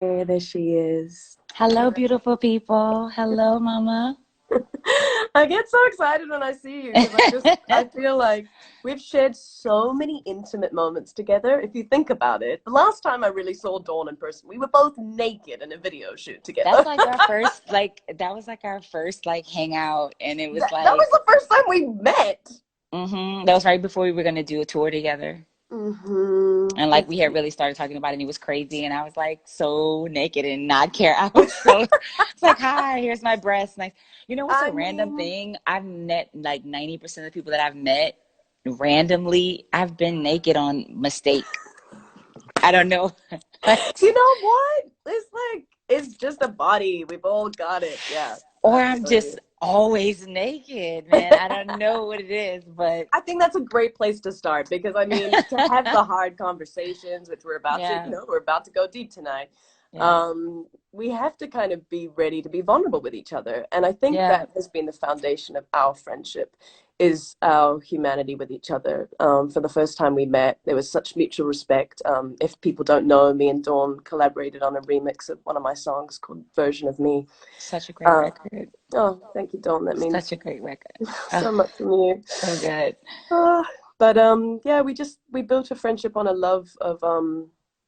There she is. Hello, beautiful people. Hello, Mama. I get so excited when I see you because I feel like we've shared so many intimate moments together. If you think about it, the last time I really saw Dawn in person, we were both naked in a video shoot That's together. like our first, that was like our first, hangout. And it was That was like, the first time we met. that was right before we were going to do a tour together. And like, That's we had really started talking about it and it was crazy. And I was like, so naked and not care. I was so, it's like, hi, here's my breast. Nice. You know what's a I random mean, thing? I've met like 90% of the people that I've met randomly. I've been naked on mistake. I don't know. you know what? It's just a body. We've all got it. Yeah, Or I I'm feel you. just always naked, man. I don't know what it is, but I think that's a great place to start because I mean to have the hard conversations, which we're about to, yeah, we're about to go deep tonight. yeah, We have to kind of be ready to be vulnerable with each other, and I think yeah. that has been the foundation of our friendship, is our humanity with each other. For the first time we met, there was such mutual respect. If people don't know, me and Dawn collaborated on a remix of one of my songs called "Version of Me." Such a great Uh, record. oh, thank you, Dawn. That Such means a great record. Oh, so much from you. so good. Uh, but yeah, we built a friendship on a love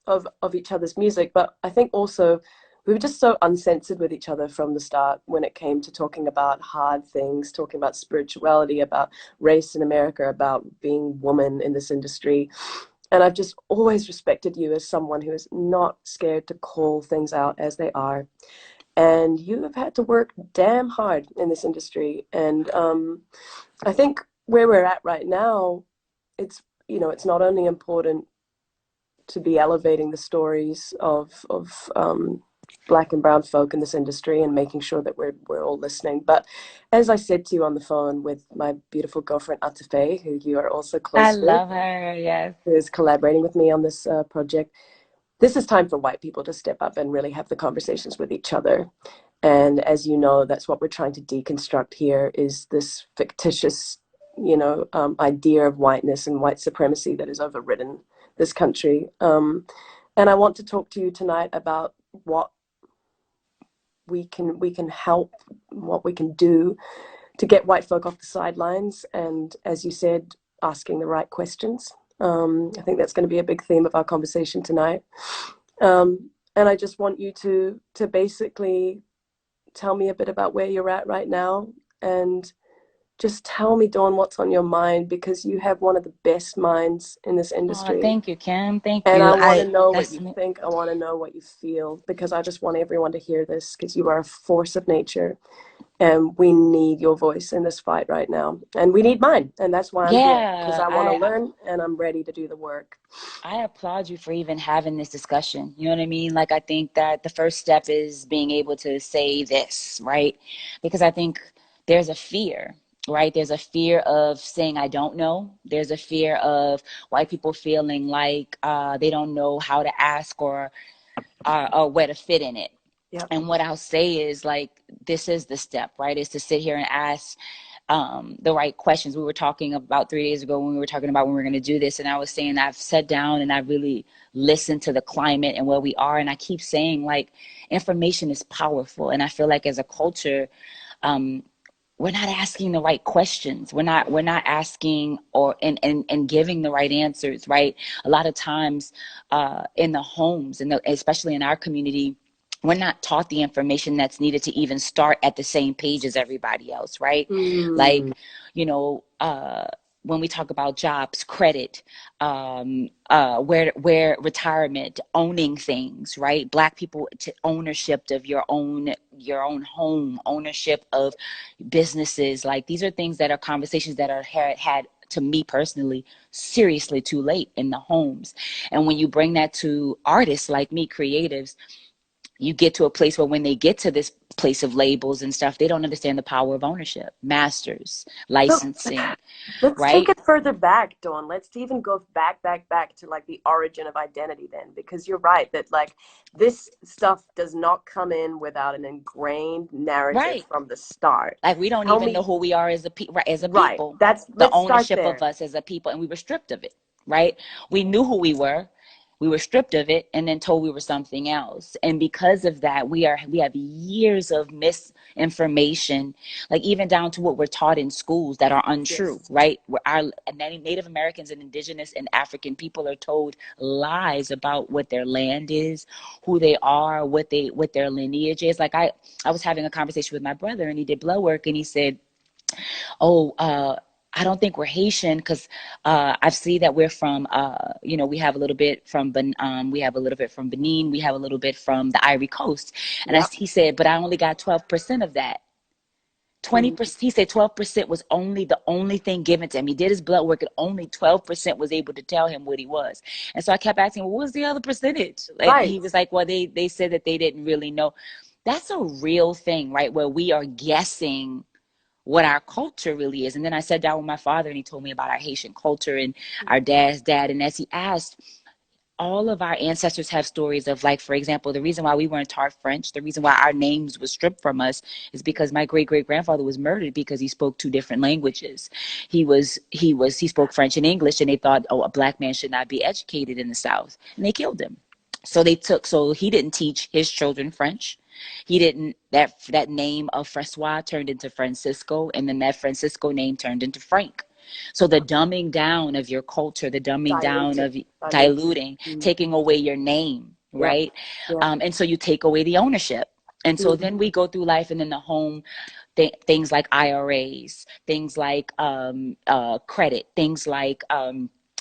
of each other's music. But I think also we were just so uncensored with each other from the start when it came to talking about hard things, talking about spirituality, about race in America, about being woman in this industry. And I've just always respected you as someone who is not scared to call things out as they are. And you have had to work damn hard in this industry. And I think where we're at right now, it's it's not only important to be elevating the stories of black and brown folk in this industry and making sure that we're all listening. But as I said to you on the phone with my beautiful girlfriend Atafe, who you are also I close with, love her. Yes. who is collaborating with me on this project, this is time for white people to step up and really have the conversations with each other. And as you know, that's what we're trying to deconstruct here, is this fictitious, idea of whiteness and white supremacy that has overridden this country. And I want to talk to you tonight about what we can help, what we can do to get white folk off the sidelines. And as you said, asking the right questions. I think that's going to be a big theme of our conversation tonight. And I just want you to basically tell me a bit about where you're at right now, and just tell me, Dawn, what's on your mind, because you have one of the best minds in this Oh, industry. thank you, Kim. Thank And you. I want to I know what that's you think. I want to know what you feel, because I just want everyone to hear this, because you are a force of nature. And we need your voice in this fight right now. And we need mine. And that's why I'm here, because yeah, I want to learn and I'm ready to do the work. I applaud you for even having this discussion. You know what I mean? Like, I think that the first step is being able to say this, right? Because I think there's a fear, right? There's a fear of saying, I don't know. There's a fear of white people feeling like they don't know how to ask or where to fit in it. Yep. And what I'll say is, like, this is the step, right? Is to sit here and ask the right questions. We were talking about 3 days ago when we were talking about when we were going to do this, and I was saying I've sat down and I really listened to the climate and where we are, and I keep saying, like, information is powerful, and I feel like as a culture, um, we're not asking the right questions. We're not asking and giving the right answers, right? A lot of times in the homes, and especially in our community, we're not taught the information that's needed to even start at the same page as everybody else, right? Mm. Like, you know, when we talk about jobs, credit, where retirement, owning things, right? Black people, to ownership of your own home, ownership of businesses. Like, these are things that are conversations that are had to me personally seriously too late in the homes. And when you bring that to artists like me, creatives, you get to a place where when they get to this place of labels and stuff, they don't understand the power of ownership, masters, So licensing, let's take right? it further back, Dawn. Let's even go back to like the origin of identity then, because you're right that like this stuff does not come in without an ingrained narrative Right. from the start. Like, we don't Tell even me, know who we are as a right? people, That's the let's start ownership of there. us as a people, and we were stripped of it, right? We knew who we were, we were stripped of it and then told we were something else. And because of that, we have years of misinformation, like even down to what we're taught in schools that are untrue, Yes. right? Where our Native Americans and indigenous and African people are told lies about what their land is, who they are, what their lineage is. Like I was having a conversation with my brother, and he did blood work, and he said, oh, I don't think we're Haitian because I see that we're from, we have a little bit from we have a little bit from Benin, we have a little bit from the Ivory Coast, and Yep. he said, but I only got 12% of that. Mm. 20%. He said 12% was only the only thing given to him. He did his blood work, and only 12% was able to tell him what he was. And so I kept asking, well, what was the other percentage? And Right. he was like, well, they said that they didn't really know. That's a real thing, right? Where we are guessing what our culture really is. And then I sat down with my father, and he told me about our Haitian culture and our dad's dad. And as he asked, all of our ancestors have stories of, like, for example, the reason why we weren't taught French, the reason why our names was stripped from us is because my great great grandfather was murdered because he spoke two different languages. He spoke French and English, and they thought, oh, a black man should not be educated in the South, and they killed him. So he didn't teach his children French. He didn't, that name of Francois turned into Francisco, and then that Francisco name turned into Frank. So the dumbing down of your culture, the dumbing down Diluted. of Diluted. diluting, Mm. taking away your name, Yeah. right? Yeah. And so you take away the ownership. And so Mm. then we go through life, and then the home, things like IRAs, things like credit, things like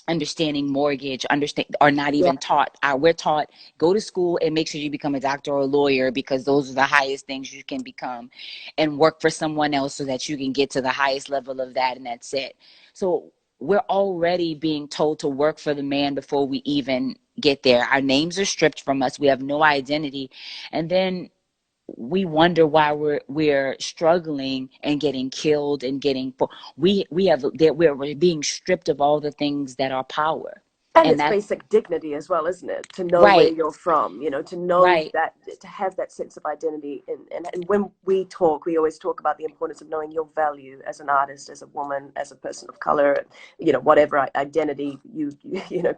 understanding mortgage, understand are not Yeah. even taught. We're taught, go to school and make sure you become a doctor or a lawyer, because those are the highest things you can become, and work for someone else so that you can get to the highest level of that, and that's it. So we're already being told to work for the man before we even get there. Our names are stripped from us. We have no identity. And then we wonder why we're struggling and getting killed and getting, we have that we're being stripped of all the things that are power. And And it's that, basic dignity as well, isn't it? To know where right, you're from, to know right, that, to have that sense of identity. And when we talk, we always talk about the importance of knowing your value as an artist, as a woman, as a person of color, whatever identity you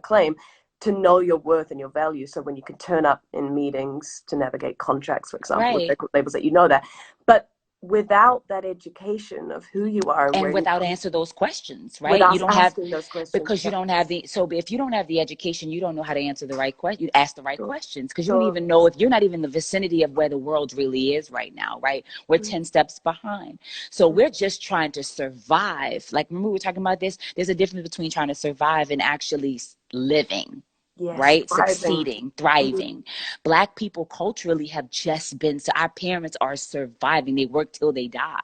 claim, to know your worth and your value. So when you can turn up in meetings to navigate contracts, for example, with right. record labels, that you know that. But without that education of who you are and And where you without come, answer those questions, right? You without don't have, asking those questions. because you Yeah, don't have the, so if you don't have the education, you don't know how to answer the right question. You ask the right sure. questions, because you don't Sure. even know, if you're not even in the vicinity of where the world really is right now, right? We're 10 steps behind. So we're just trying to survive. Like, remember we were talking about this, there's a difference between trying to survive and actually living, Yes, right? thriving. Succeeding, Mhm. thriving. Black people culturally have just been, so our parents are surviving, they work till they die.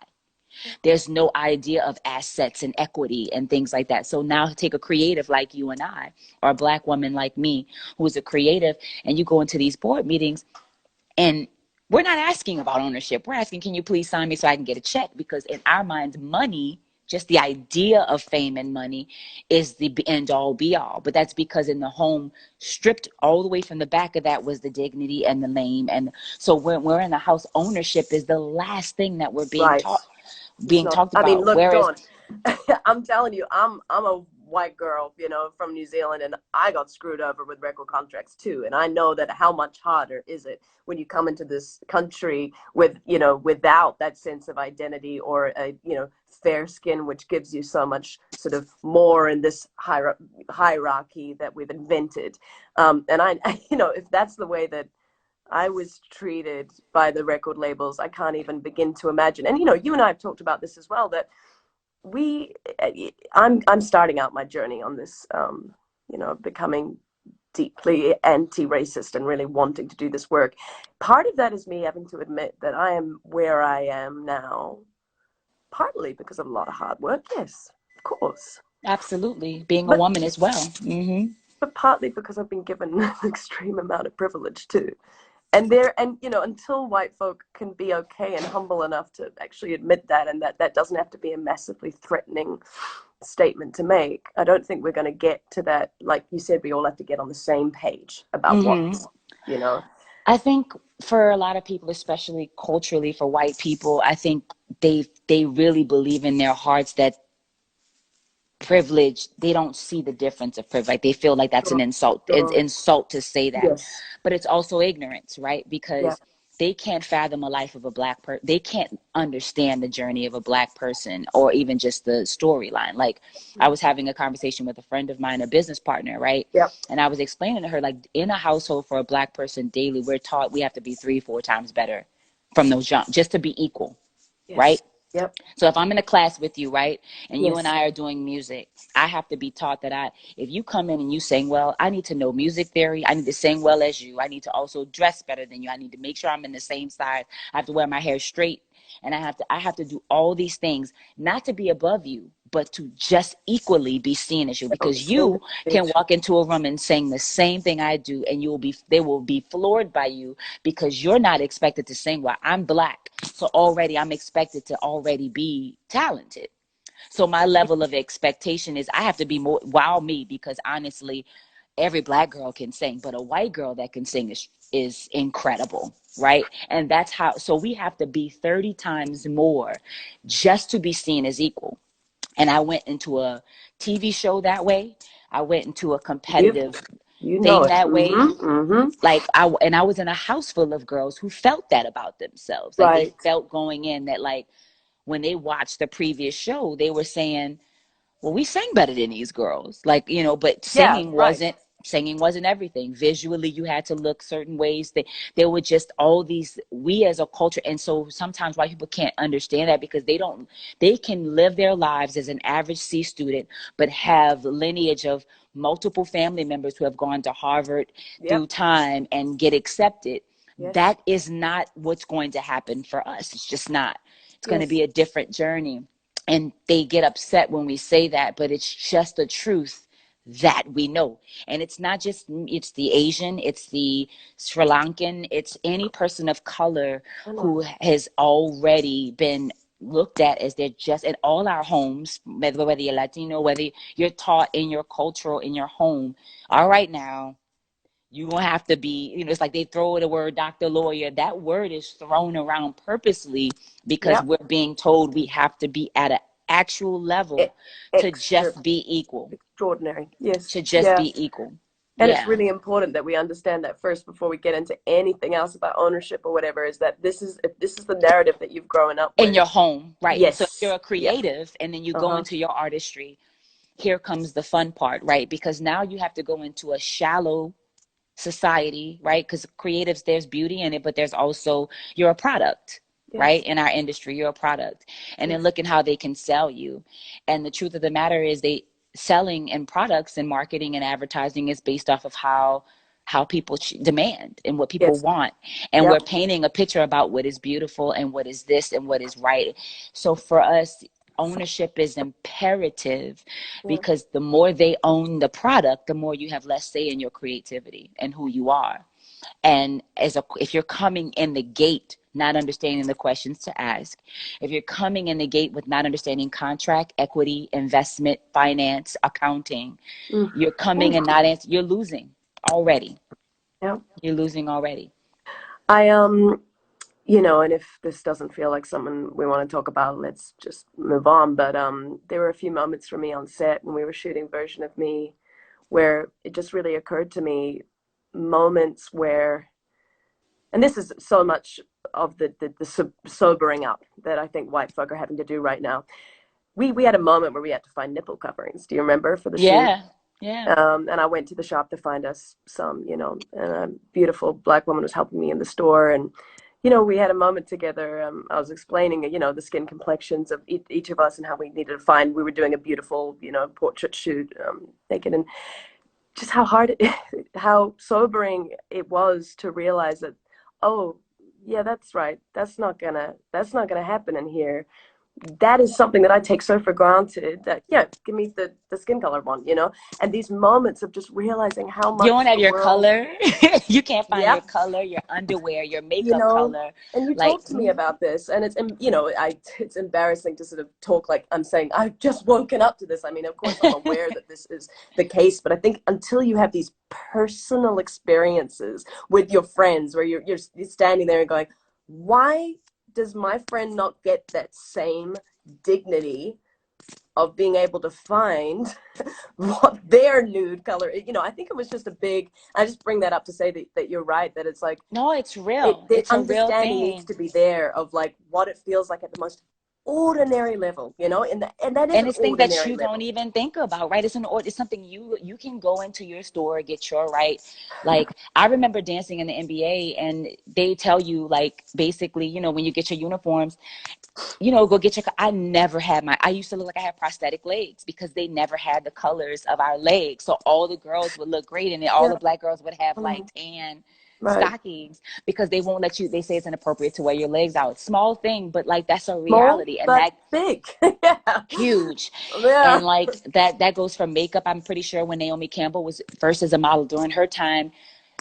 There's no idea of assets and equity and things like that. So now take a creative like you and I, or a black woman like me, who's a creative, and you go into these board meetings, and we're not asking about ownership. We're asking, can you please sign me so I can get a check? Because in our minds, money, just the idea of fame and money, is the end all be all. But that's because in the home, stripped all the way from the back of that, was the dignity and the name. And so when we're in the house, ownership is the last thing that we're being Right. taught, It's being not. talked I mean, about. look, Whereas, Dawn, I'm telling you, I'm a white girl, from New Zealand, and I got screwed over with record contracts too. And I know that how much harder is it when you come into this country without that sense of identity, or fair skin, which gives you so much sort of more in this hierarchy that we've invented. And if that's the way that I was treated by the record labels, I can't even begin to imagine. And you and I have talked about this as well, that we I'm starting out my journey on this, becoming deeply anti-racist and really wanting to do this work. Part of that is me having to admit that I am where I am now, partly because of a lot of hard work, yes, of course, absolutely, being a but woman as well. Mm-hmm. partly because I've been given an extreme amount of privilege too. And until white folk can be okay and humble enough to actually admit that, and that doesn't have to be a massively threatening statement to make, I don't think we're going to get to that. Like you said, we all have to get on the same page about what Mm-hmm. you know I think for a lot of people, especially culturally for white people, I think they really believe in their hearts that privilege, they don't see the difference of privilege. Like they feel like that's an Sure. insult. It's Sure. insult to say that. Yes. But it's also ignorance, right? Yeah. Because they can't fathom a life of a black person. They can't understand the journey of a black person or even just the storyline. Like I was having a conversation with a friend of mine, a business partner, right? Yep. And I was explaining to her, like in a household for a black person daily, we're taught we have to be 3-4 times better from those jump just to be equal, Yes. right? Yep. So if I'm in a class with you, right, and you and Yes. I are doing music, I have to be taught that if you come in and you sing well, I need to know music theory. I need to sing well as you. I need to also dress better than you. I need to make sure I'm in the same size. I have to wear my hair straight, and I have to do all these things, not to be above you, but to just equally be seen as you. Oh, Because same you can page. walk into a room and sing the same thing I do, and they will be floored by you because you're not expected to sing well. I'm black, so already I'm expected to already be talented. So my level of expectation is I have to be more wow me, because honestly, every black girl can sing, but a white girl that can sing is incredible, right? And that's how, so we have to be 30 times more just to be seen as equal. And I went into a TV show that way. I went into a You competitive you know thing it. that way. Mm-hmm. Mm-hmm. I was in a house full of girls who felt that about themselves. Like they Right. felt going in that, like when they watched the previous show, they were saying, well, we sang better than these girls. Like, but Yeah. Right. singing wasn't everything. Visually, you had to look certain ways. There were just all these, we as a culture. And so sometimes white people can't understand that because they can live their lives as an average C student, but have lineage of multiple family members who have gone to Harvard Yep. through time and get accepted. Yes. That is not what's going to happen for us. It's just not. It's going to Yes. be a different journey, and they get upset when we say that, but it's just the truth that we know. And it's not just, it's the Asian, it's the Sri Lankan, it's any person of color I know. who has already been looked at as they're just in all our homes, whether you're Latino, whether you're taught in your cultural, in your home. All right, now you won't have to be, it's like they throw the word doctor, lawyer. That word is thrown around purposely because Yep. we're being told we have to be at an actual E- level to extra just be equal, extraordinary. Yes. to just Yeah. be equal. And it's Yeah. really important that we understand that first before we get into anything else about ownership or whatever, is that this is the narrative that you've grown up In with. your home, right? So if you're Yes. a Yeah. creative and then you go Uh-huh. into your artistry, here comes the fun part, right? Because now you have to go into a shallow society, right? Because creatives, there's beauty in it, but there's also, you're a product, right? Yes. In our industry, you're a product. And then Yes. look at how they can sell you. And the truth of the matter is, they selling and products and marketing and advertising is based off of how people demand and what people Yes. want. And we're Yep. painting a picture about what is beautiful and what is this and what is right. So for us, ownership is imperative, Yeah. because the more they own the product, the more you have less say in your creativity and who you are. And if you're coming in the gate not understanding the questions to ask, if you're coming in the gate with not understanding contract, equity, investment, finance, accounting, Mm. you're coming Ooh. and not answering, you're losing already. Yeah. You're losing already. I and if this doesn't feel like something we want to talk about, let's just move on. But there were a few moments for me on set when we were shooting Version of Me where it just really occurred to me, moments where, and this is so much of the sobering up that I think white folk are having to do right now. We had a moment where we had to find nipple coverings. Do you remember, for the shoot? Yeah. Yeah. And I went to the shop to find us some, and a beautiful black woman was helping me in the store. And, we had a moment together. I was explaining, the skin complexions of each of us and how we needed to find, we were doing a beautiful, portrait shoot naked. And just how hard, how sobering it was to realize that, oh, yeah, that's right. That's not gonna happen in here. That is something that I take so for granted, that, yeah, give me the skin color one, and these moments of just realizing how You don't much have the your world, color. You can't find your yep, color, your underwear, your you makeup know, color. and you Like, talk to me about this, and it's embarrassing to sort of talk like I'm saying I've just woken up to this. I mean, of course I'm aware that this is the case, but I think until you have these personal experiences with your friends where you're standing there and going, why does my friend not get that same dignity of being able to find what their nude color, I think it was just a big, I just bring that up to say that you're right, that it's like, No, it's real. the It's a real understanding needs thing. to be there of like what it feels like at the most ordinary level, and that is And an it's things that ordinary you don't level. even think about, right? It's something you can go into your store, get your right. Like I remember dancing in the NBA, and they tell you like basically, when you get your uniforms, go get your. I never had I used to look like I had prosthetic legs because they never had the colors of our legs. So all the girls would look great, and then all Yeah. the black girls would have like Mm, tan right. stockings because they won't let you. They say it's inappropriate to wear your legs out. Small thing, but like that's a Small reality, and but that big. Yeah. huge. Yeah. And like that goes from makeup. I'm pretty sure when Naomi Campbell was first as a model during her time,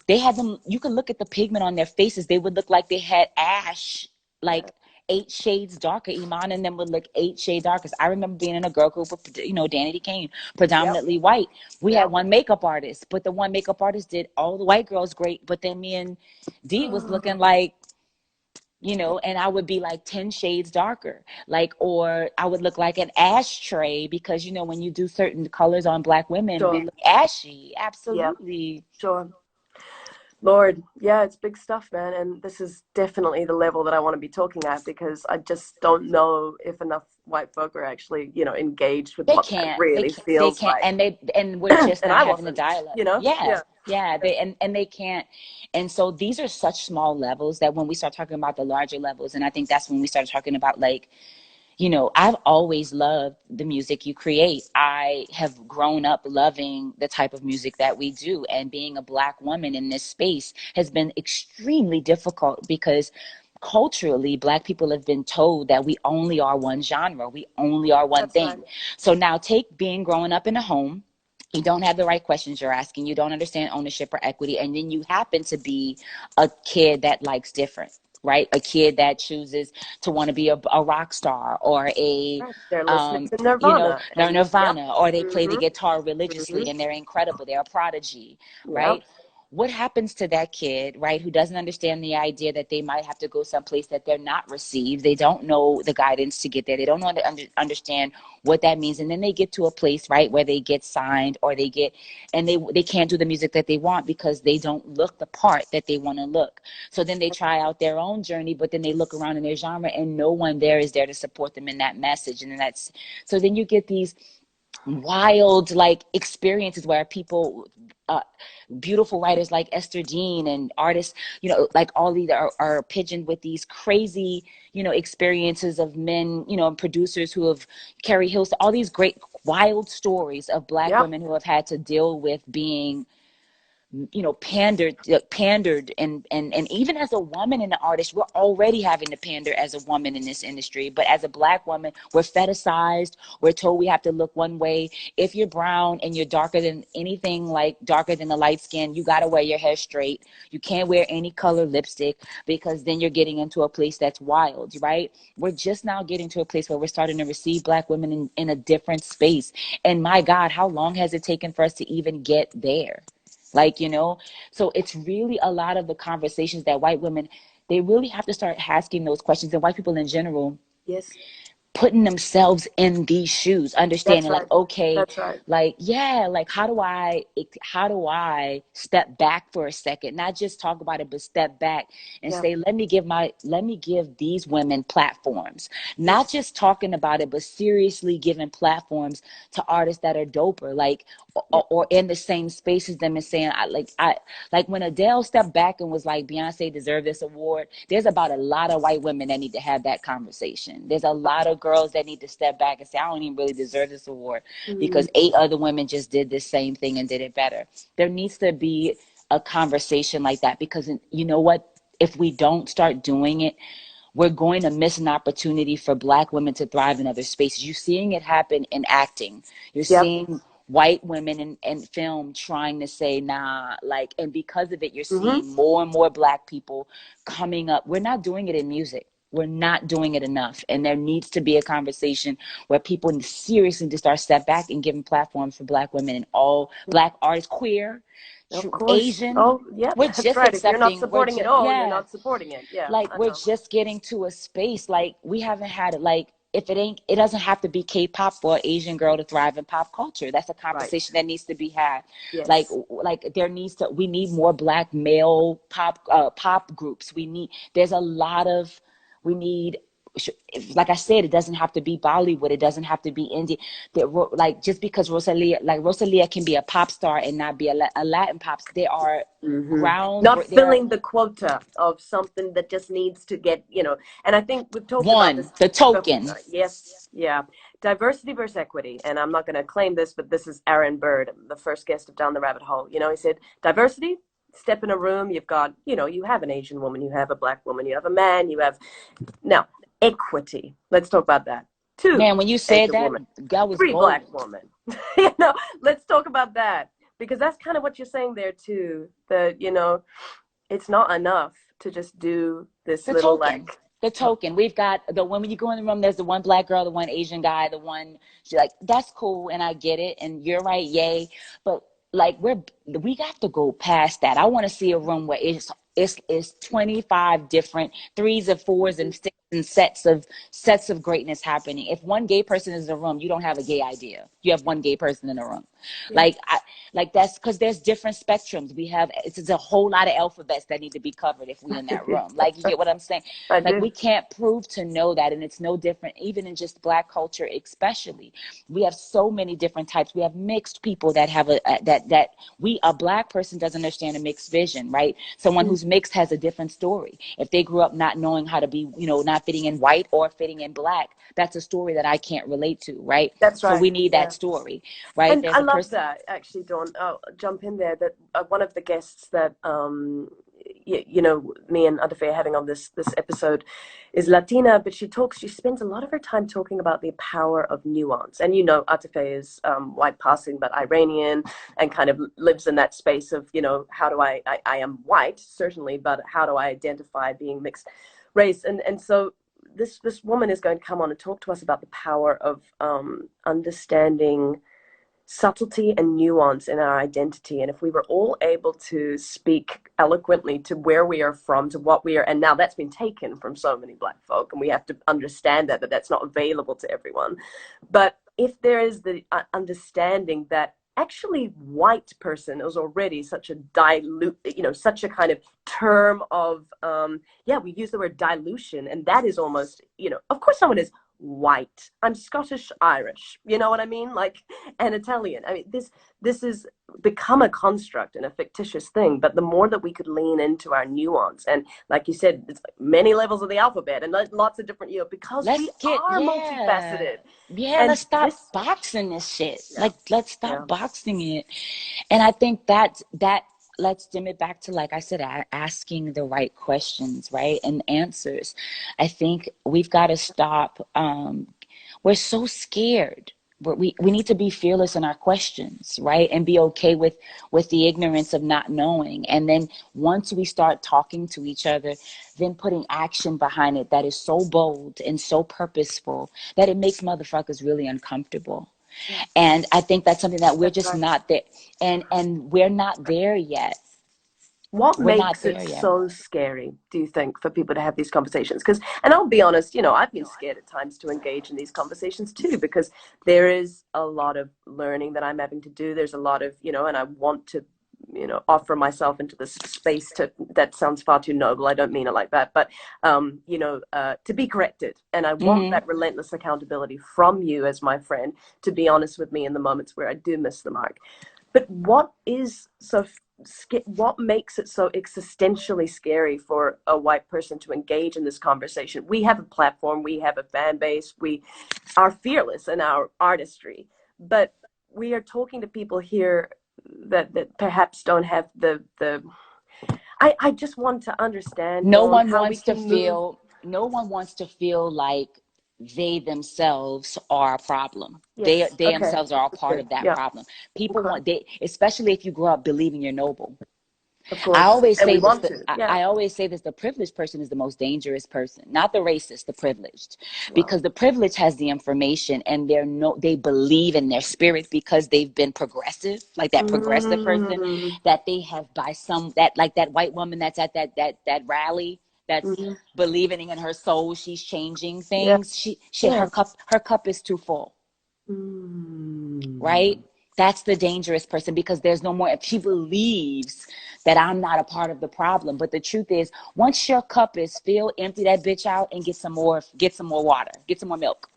they had them, you could look at the pigment on their faces, they would look like they had ash, Yeah. like 8 shades darker. Iman and them would look 8 shades darker. I remember being in a girl group with, Danny DeCane, Yep. predominantly white. We had Yep. one makeup artist, but the one makeup artist did all the white girls great, but then me and Dee was looking like, and I would be like 10 shades darker. Like, or I would look like an ashtray because, when you do certain colors on black women, we Sure. look ashy. Yeah. Absolutely. Sure. Lord, yeah, it's big stuff, man. And this is definitely the level that I want to be talking at, because I just don't know if enough white folk are actually, engaged with They what that can't. They really can't. They feels can't. like. And we're And just now I having the wasn't, dialogue. Yeah. Yeah. Yeah. Yeah. And they can't. And so these are such small levels that when we start talking about the larger levels, and I think that's when we start talking about like, I've always loved the music you create. I have grown up loving the type of music that we do. And being a black woman in this space has been extremely difficult because culturally, black people have been told that we only are one genre, we only are one That's right. thing. So now take being growing up in a home, you don't have the right questions you're asking, you don't understand ownership or equity, and then you happen to be a kid that likes different, right? A kid that chooses to want to be a rock star or a Right. They're listening to Nirvana and yep. Nirvana, or they play the Mm-hmm. guitar religiously Mm-hmm. and they're incredible, they're a prodigy, Yep. right? What happens to that kid, right, who doesn't understand the idea that they might have to go someplace that they're not received? They don't know the guidance to get there. They don't know understand what that means. And then they get to a place, right, where they get signed or and they can't do the music that they want because they don't look the part that they want to look. So then they try out their own journey, but then they look around in their genre and no one there is there to support them in that message. And then so then you get these wild like experiences where people beautiful writers like Esther Dean and artists, like all these are pigeoned with these crazy, experiences of men, and producers who have Carrie Hills, all these great wild stories of black Yep. women who have had to deal with being pandered and even as a woman and an artist, we're already having to pander as a woman in this industry. But as a black woman, we're fetishized. We're told we have to look one way. If you're brown and you're darker than anything, like darker than the light skin, you got to wear your hair straight. You can't wear any color lipstick because then you're getting into a place that's wild, right? We're just now getting to a place where we're starting to receive black women in a different space. And my God, how long has it taken for us to even get there? Like, so it's really a lot of the conversations that white women, they really have to start asking those questions, and white people in general Yes. putting themselves in these shoes, That's understanding like, right. okay, That's right. like, yeah, like how do I step back for a second, not just talk about it, but step back and Yeah. say, let me give these women platforms, not Yes. just talking about it, but seriously giving platforms to artists that are doper, like, Yeah. or in the same space as them, and saying, like when Adele stepped back and was like, Beyonce deserved this award, there's about a lot of white women that need to have that conversation. There's a lot of girls that need to step back and say, I don't even really deserve this award Mm, because 8 other women just did the same thing and did it better. There needs to be a conversation like that, because you know what? If we don't start doing it, we're going to miss an opportunity for black women to thrive in other spaces. You're seeing it happen in acting. You're yep. seeing white women in film trying to say, nah, like, and because of it, you're Mm-hmm. seeing more and more black people coming up. We're not doing it in music. We're not doing it enough. And there needs to be a conversation where people seriously just start step back and giving platforms for black women and all black artists, queer, Of course. Asian. Oh, yep. We're That's just right. If you're not accepting, supporting it all, you're yeah, not supporting it. Yeah, like I we're know. just getting to a space like we haven't had it, like if it ain't, it doesn't have to be K-pop for an Asian girl to thrive in pop culture. That's a Right. conversation that needs to be had. Like, Yes. we need more Black male pop groups. There's a lot of, we need, like I said, it doesn't have to be Bollywood. It doesn't have to be Indie. Like, just because Rosalia can be a pop star and not be a Latin pop, there are Not filling the quota of something that just needs to get, and I think we've talked about this the token. before. Yes, yeah. Diversity versus equity. And I'm not going to claim this, but this is Aaron Bird, the first guest of Down the Rabbit Hole. He said, diversity, step in a room, you've got, you have an Asian woman, you have a Black woman, you have a man, you have, now, equity. Let's talk about that. 2 Man, when you said Asian that, woman, God was 3 gold. Black women. Let's talk about that. Because that's kind of what you're saying there too, that, it's not enough to just do this The little token. like, The token. We've got when you go in the room, there's the one Black girl, the one Asian guy, the one, like, that's cool, and I get it, and you're right, yay. But like, we got to go past that. I want to see a room where it's 25 different threes and fours and six and sets of greatness happening. If one gay person is in a room, you don't have a gay idea. You have one gay person in a room. yeah. Like that's because there's different spectrums. It's a whole lot of alphabets that need to be covered if we in that room. Like, you get what I'm saying? I Like, do. we can't prove to know that, and it's no different even in just Black culture, especially. We have so many different types. We have mixed people that have a Black person doesn't understand a mixed vision, right? Someone who's mixed has a different story. If they grew up not knowing how to be, not fitting in white or fitting in Black, that's a story that I can't relate to, right? That's So right. we need Yeah. that story, right? And There's I a love person. that, actually, Dawn. I'll jump in there. That one of the guests that me and Adafe are having on this episode is Latina, but she spends a lot of her time talking about the power of nuance. And Adafe is white passing but Iranian, and kind of lives in that space of how do I am white, certainly, but how do I identify being mixed race? And so this woman is going to come on and talk to us about the power of understanding subtlety and nuance in our identity. And if we were all able to speak eloquently to where we are from, to what we are, and now that's been taken from so many Black folk, and we have to understand that that's not available to everyone. But if there is the understanding that actually white person is already such a dilute, such a kind of term of, we use the word dilution, and that is almost, of course someone is white. I'm Scottish Irish, you know what I mean? Like, and Italian. I mean, this is become a construct and a fictitious thing. But the more that we could lean into our nuance, and like you said, it's like many levels of the alphabet and lots of different, because we are multifaceted. And Let's stop boxing this shit. Yeah, Like, let's stop boxing it. And I think that let's dim it back to, like I said, asking the right questions, right? And answers. I think we've got to stop. We're so scared. We need to be fearless in our questions, right? And be okay with the ignorance of not knowing. And then once we start talking to each other, then putting action behind it that is so bold and so purposeful that it makes motherfuckers really uncomfortable. Yes. And I think that's something that we're just right. not there. And we're not there yet. What We're not makes there it yet. so scary, do you think, for people to have these conversations? And I'll be honest, I've been scared at times to engage in these conversations too, because there is a lot of learning that I'm having to do. There's a lot of, and I want to, offer myself into this space that sounds far too noble. I don't mean it like that, but, to be corrected. And I want that relentless accountability from you as my friend, to be honest with me in the moments where I do miss the mark. But what makes it so existentially scary for a white person to engage in this conversation? We have a platform, we have a fan base, we are fearless in our artistry, but we are talking to people here that perhaps don't have the I just want to understand, No Dawn, one how we wants to can move. no one wants to feel like they themselves are a problem. They Yes. Okay. themselves are a part of that Yeah. problem. People Okay. especially if you grow up believing you're noble. Of I course. always And we say this. want to. Yeah. I always say this: the privileged person is the most dangerous person, not the racist, the privileged, Wow. because the privileged has the information and they believe in their spirit because they've been progressive, like that progressive person that they have by some that like that white woman that's at that rally that's Mm-hmm. believing in her soul she's changing Yeah. things. She Yeah. her cup is too full, right? Mm. That's the dangerous person, because there's no more, if she believes that I'm not a part of the problem. But the truth is, once your cup is filled, empty that bitch out and get some more water, get some more milk.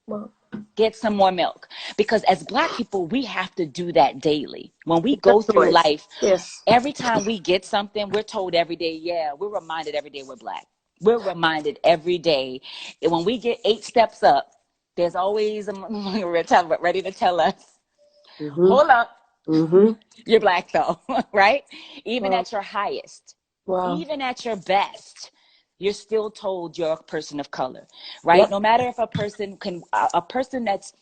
Well, Get some more milk. Because as Black people, we have to do that daily. When we it's go a through choice. life, Yes. every time we get something, we're told every day, yeah, we're reminded every day we're Black. We're reminded every day. And when we get 8 steps up, there's always a ready to tell us, Mm-hmm. hold up, Mm-hmm. you're Black though, right? Even Wow. at your highest, Wow. even at your best, you're still told you're a person of color, right? Yep. No matter if a person that's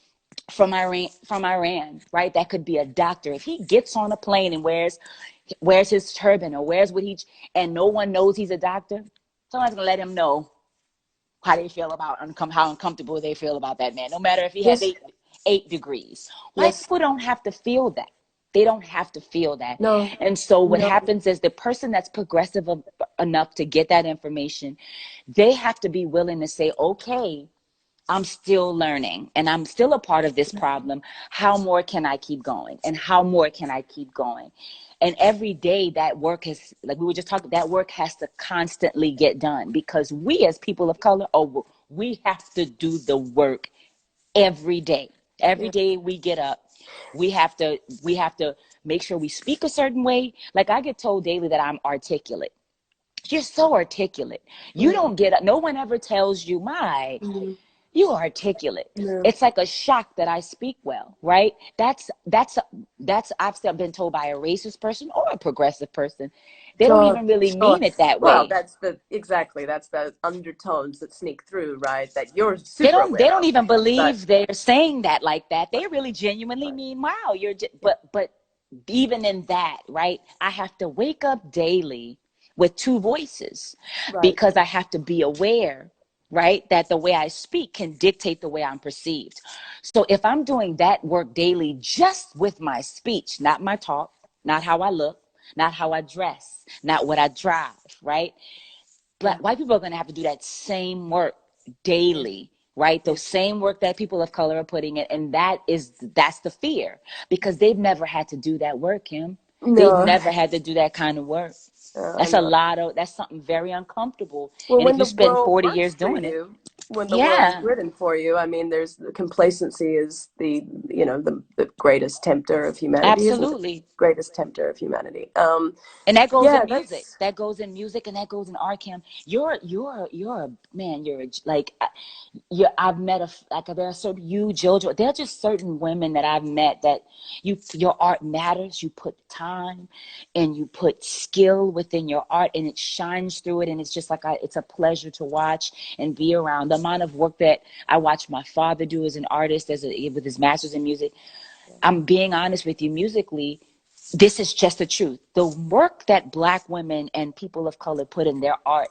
from Iran, right? That could be a doctor. If he gets on a plane and wears his turban or wears and no one knows he's a doctor, someone's gonna let him know how they feel about how uncomfortable they feel about that man, no matter if he has Yes. eight degrees. White Yes. people don't have to feel that. They don't have to feel that. No. And so what No. happens is the person that's progressive enough to get that information, they have to be willing to say, okay, I'm still learning and I'm still a part of this problem. How more can I keep going? And how more can I keep going? And every day that work is, like we were just talking, that work has to constantly get done, because we as people of color, we have to do the work every day. Every Yeah. day we get up, we have to make sure we speak a certain way. Like I get told daily that I'm articulate. You're so articulate. You Yeah. don't get up. No one ever tells you, Mm-hmm. you are articulate. Yeah. It's like a shock that I speak well, right? That's I've been told by a racist person or a progressive person. They don't Sure. even really Sure. mean it that Well, way. that's the undertones that sneak through, right? That you're They super don't they aware don't of. even But believe they're saying that like that. They right, really genuinely right. mean, wow, Yeah. but even in that, right? I have to wake up daily with two voices, Right. because I have to be aware, right, that the way I speak can dictate the way I'm perceived. So if I'm doing that work daily just with my speech, not my talk, not how I look, not how I dress, not what I drive, right? Yeah. White people are going to have to do that same work Yes. daily, right? Yes. Those same work that people of color are putting in. And that's the fear, because they've never had to do that work, Kim. They've No. never had to do that kind of work. I know. That's something very uncomfortable. Well, And if when you the spend world 40 works years for doing it, you, when the world is yeah, written for you, I mean, there's the complacency is the greatest tempter of humanity, isn't it? absolutely. Greatest tempter of humanity. And that goes Yeah, in music. that's That goes in music, and that goes in art, Kim. You're a man. Like, yeah, I've met like there are certain you, Jojo. There are just certain women that I've met that your art matters. You put time and you put skill within your art, and it shines through it. And it's just like it's a pleasure to watch and be around. The amount of work that I watch my father do as an artist, with his masters in music. I'm being honest with you, musically. This is just the truth. The work that Black women and people of color put in their art,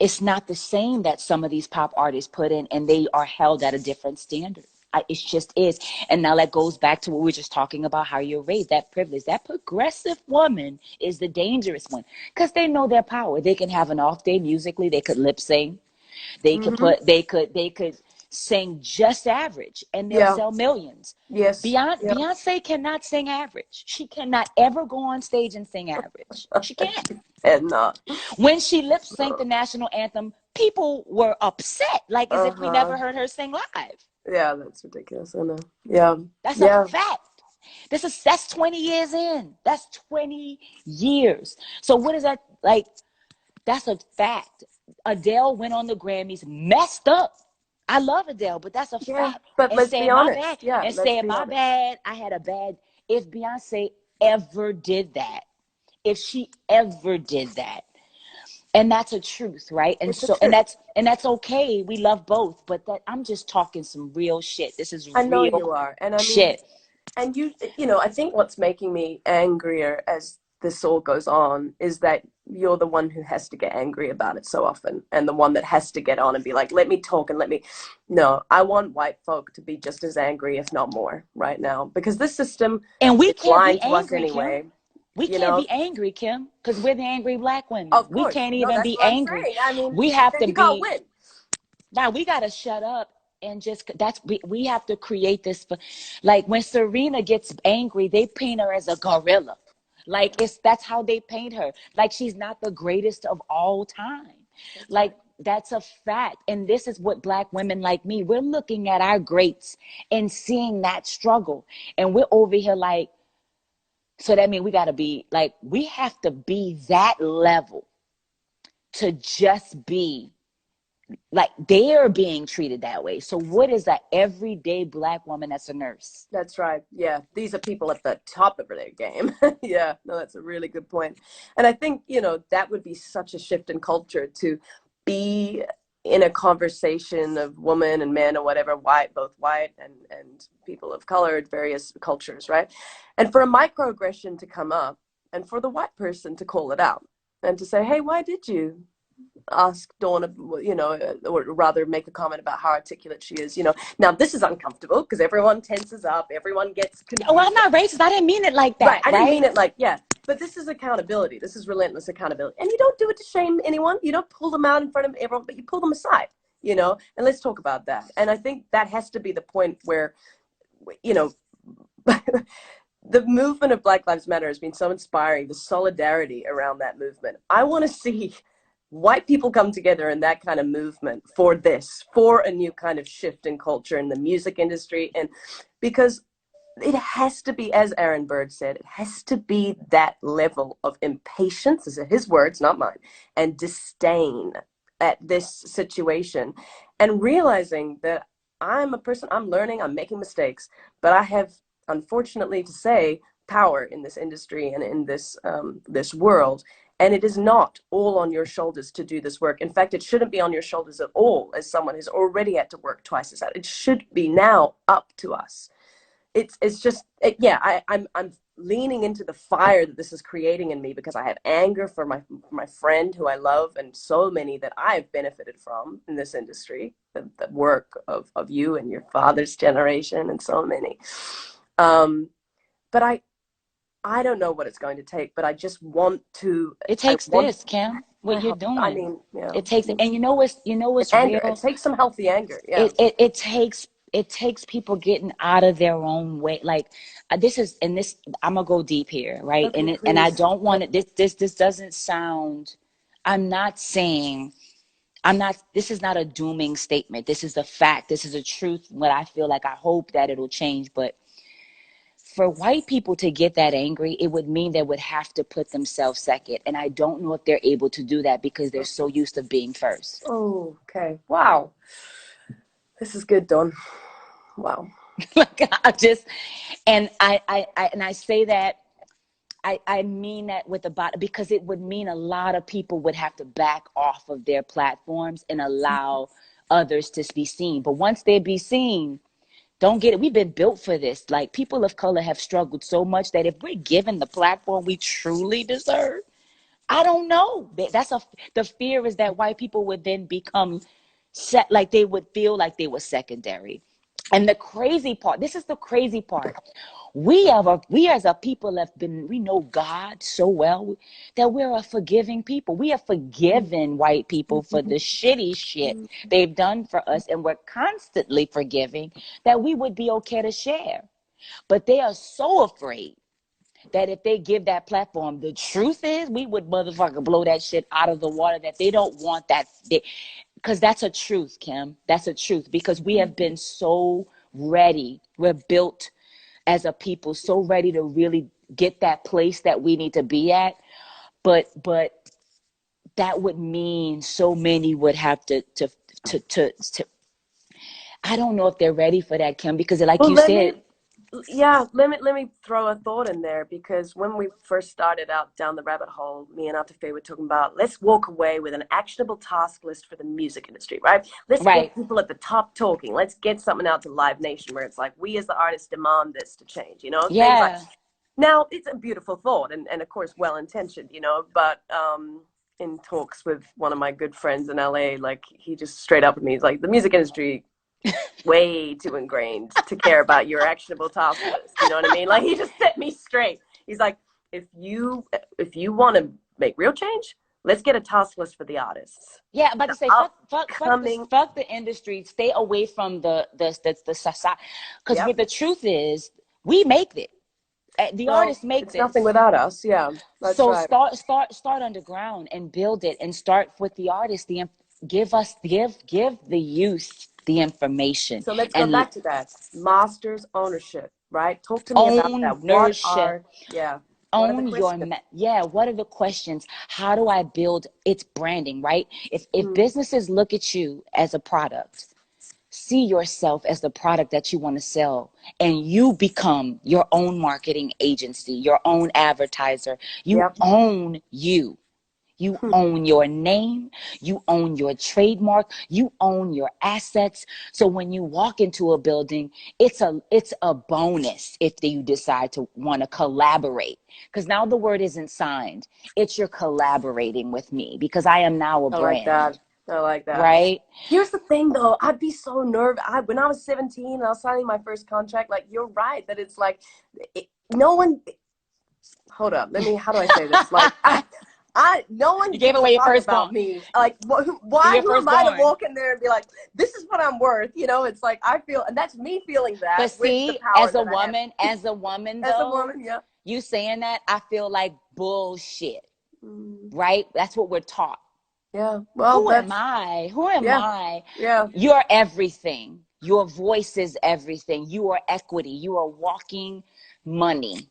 it's not the same that some of these pop artists put in, and they are held at a different standard. It just is. And now that goes back to what we were just talking about, how you're raised, that privilege. That progressive woman is the dangerous one, because they know their power. They can have an off day musically. They could lip sing. hmm They could sing just average, and they'll yeah, sell millions. yes, yeah. Beyonce cannot sing average. She cannot ever go on stage and sing average. She can't. And not. When she lip synced No. the national anthem, people were upset, like as if we Uh-huh. never heard her sing live. Yeah, that's ridiculous. I know. Yeah, That's a yeah, fact. That's 20 years in. That's 20 years. So what is that like? That's a fact. Adele went on the Grammys, messed up. I love Adele, but that's a yeah. fact. But And let's be saying my bad, honest. Yeah, and let's saying be my honest. bad, I had a bad. If Beyonce ever did that, if she ever did that, and that's a truth, right? And It's a so, and truth. that's okay. We love both, but that I'm just talking some real shit. This is I know real you are. And I mean, shit. and I think what's making me angrier as this all goes on is that you're the one who has to get angry about it so often, and the one that has to get on and be like, let me talk and let me. No, I want white folk to be just as angry, if not more, right now, because this system And we is can't be lying to us angry, Kim. anyway. We you can't know? be angry, Kim, because we're the angry Black women. Of We course. can't No, even that's be what I'm angry. saying. I mean, We have then to you can't be, win. now we got to shut up and just, we have to create this. Like when Serena gets angry, they paint her as a gorilla. Like that's how they paint her. Like she's not the greatest of all time. That's right. Like that's a fact. And this is what Black women like me, we're looking at our greats and seeing that struggle. And we're over here like, so that means we got to be like, we have to be that level to just be like they're being treated that way. So what is that everyday Black woman that's a nurse? That's right. Yeah. These are people at the top of their game. Yeah. No, that's a really good point. And I think, that would be such a shift in culture to be in a conversation of woman and men or whatever, both white and people of color, various cultures, right? And for a microaggression to come up and for the white person to call it out and to say, hey, why did you ask Dawn, or rather make a comment about how articulate she is, Now, this is uncomfortable because everyone tenses up, everyone gets Oh, confused. I'm not racist. I didn't mean it like Right. that, I didn't right? mean it like, yeah, but this is accountability. This is relentless accountability. And you don't do it to shame anyone. You don't pull them out in front of everyone, but you pull them aside, and let's talk about that. And I think that has to be the point where, you know, the movement of Black Lives Matter has been so inspiring, the solidarity around that movement. I want to see white people come together in that kind of movement for a new kind of shift in culture in the music industry. And because it has to be, as Aaron Bird said, it has to be that level of impatience, these are his words, not mine, and disdain at this situation, and realizing that I'm a person, I'm learning, I'm making mistakes, but I have, unfortunately to say, power in this industry and in this world. And it is not all on your shoulders to do this work. In fact, it shouldn't be on your shoulders at all as someone who's already had to work twice as hard. It should be now up to us. It's just I'm leaning into the fire that this is creating in me because I have anger for my friend who I love and so many that I've benefited from in this industry, the work of you and your father's generation and so many. But I don't know what it's going to take, but I just want to. It I takes want. this, Kim, I what you're hope. I doing. mean, It takes, and you know and what's anger. It real? takes some healthy anger. Yeah. It takes people getting out of their own way. Like this is, and this, I'm gonna go deep here, right? Okay, And I please. don't want it. This doesn't sound. I'm not saying. I'm not. This is not a dooming statement. This is a fact. This is a truth. What I feel like, I hope that it'll change. But for white people to get that angry, it would mean they would have to put themselves second. And I don't know if they're able to do that because they're so used to being first. Oh, okay. Wow. This is good, Don. Wow. Like I just, and I say that, I mean that with the bottom, because it would mean a lot of people would have to back off of their platforms and allow others to be seen. But once they be seen, don't get it. We've been built for this. Like people of color have struggled so much that if we're given the platform we truly deserve, I don't know. The fear is that white people would then become set, like they would feel like they were secondary. And the crazy part, this is the crazy part. We as a people we know God so well that we're a forgiving people. We have forgiven white people for the shitty shit they've done for us, and we're constantly forgiving that we would be okay to share. But they are so afraid that if they give that platform, the truth is we would motherfucker blow that shit out of the water, that they don't want that. Because that's a truth, Kim. That's a truth, because we have been so ready. We're built as a people so ready to really get that place that we need to be at. But that would mean so many would have to I don't know if they're ready for that, Kim, because like Well, you said, let me throw a thought in there, because when we first started out down the rabbit hole, me and Atife were talking about, let's walk away with an actionable task list for the music industry, right? Let's right. get people at the top talking. Let's get something out to Live Nation where it's like, we as the artists demand this to change, things like. Yeah. Now, it's a beautiful thought and of course well-intentioned, but in talks with one of my good friends in LA, like he just straight up with me, he's like, the music industry way too ingrained to care about your actionable task list. You know what I mean? Like he just set me straight. He's like, if you want to make real change, let's get a task list for the artists. Yeah, I'm about to say Upcoming. fuck the industry. Stay away from the society, because Yep. the truth is we make it. The Well, artists make it's nothing this. without us. Yeah, that's So right. start underground and build it, and start with the artists. Give the youth the information So let's go and back to that. Masters ownership, right? Talk to me about that. ownership. What are the Own your questions? yeah, what are the questions? How do I build its branding, right? If Mm, businesses look at you as a product, see yourself as the product that you want to sell, and you become your own marketing agency, your own advertiser. You yep. own you. You own your name, you own your trademark, you own your assets. So when you walk into a building, it's a bonus if you decide to want to collaborate. Because now the word isn't signed. It's you're collaborating with me because I am now a I like that. brand, I like that. right? Here's the thing, though. I'd be so nervous. When I was 17 and I was signing my first contract, like, you're right that it's like, no one. Hold up. How do I say this? Like, no one You gave gives a away your fuck about firstborn. me. Like, Your who am I to firstborn. walk in there and be like, this is what I'm worth? You know, it's like, I feel, and that's me feeling that But with the see, power that I have as a woman as a though, woman. Yeah. you saying that, I feel like bullshit, Mm, right? That's what we're taught. yeah. Well, Who am that's, I? Who am yeah. I? Yeah. You're everything. Your voice is everything. You are equity. You are walking money.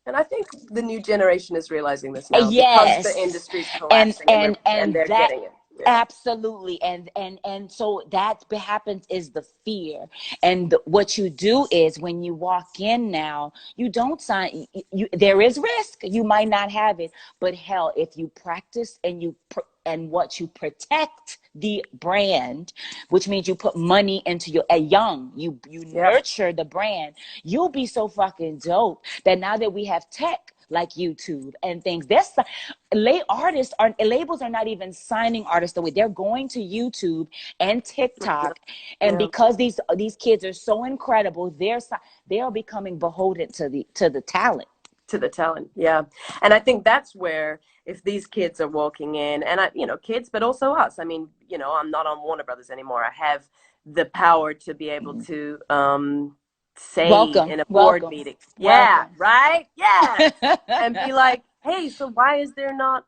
And I think the new generation is realizing this now because the Yes. industry's And collapsing and and and they're that getting it. Yeah. absolutely. And so that happens is the fear. And what you do is when you walk in now, you don't sign there is risk. You might not have it, but hell, if you practice and and what you protect the brand, which means you put money into your you Yep. nurture the brand, you'll be so fucking dope that now that we have tech like YouTube and things, labels are not even signing artists away. They're going to YouTube and TikTok, and Yeah. because these kids are so incredible, they are becoming beholden to the talent. To the talent. Yeah. And I think that's where, if these kids are walking in, and kids, but also us. I mean, I'm not on Warner Brothers anymore. I have the power to be able to say Welcome, in a board welcome, meeting, yeah, welcome. right, yeah, and be like, hey, so why is there not